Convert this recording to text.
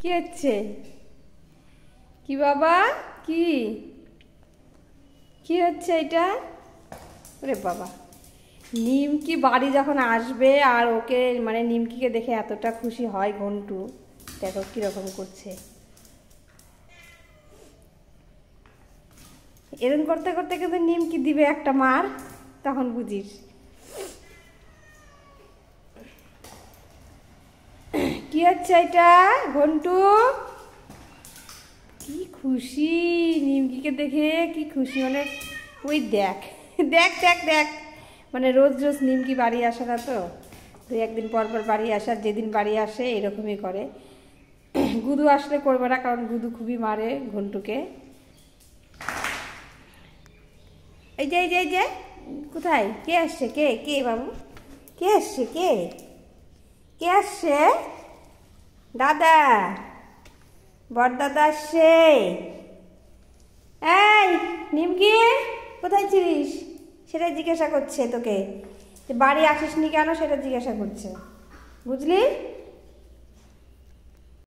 কি হচ্ছে? কি বাবা, কি কি হচ্ছে এটা? ওরে বাবা, নিমকি বাড়ি যখন আসবে আর ওকে মানে নিমকিকে দেখে এতটা খুশি হয় ঘন্টু, দেখো কিরকম করছে। এরকম করতে করতে কিন্তু নিমকি দিবে একটা মার, তখন বুঝিস। কি হচ্ছে এটা ঘন্টু? কি খুশি নিমকিকে দেখে, কি খুশি, মানে ওই দেখ দেখ দেখ দেখ, মানে রোজ রোজ নিমকি বাড়ি আসে না তো, দুই একদিন পর পর বাড়ি আসার, যেদিন বাড়ি আসে এরকমই করে। গুদু আসলে করবে না, কারণ গুদু খুবই মারে ঘন্টুকে। এই যে এই যে এই যে, কোথায় কে আসছে? কে কে বাবু, কে আসছে? কে কে আসছে? দাদা, বড়দাদা আসছে। এই নিমকি, কোথায় ছিলিস সেটা জিজ্ঞাসা করছে তোকে, বাড়ি আসিস নি কেন সেটা জিজ্ঞাসা করছে, বুঝলি?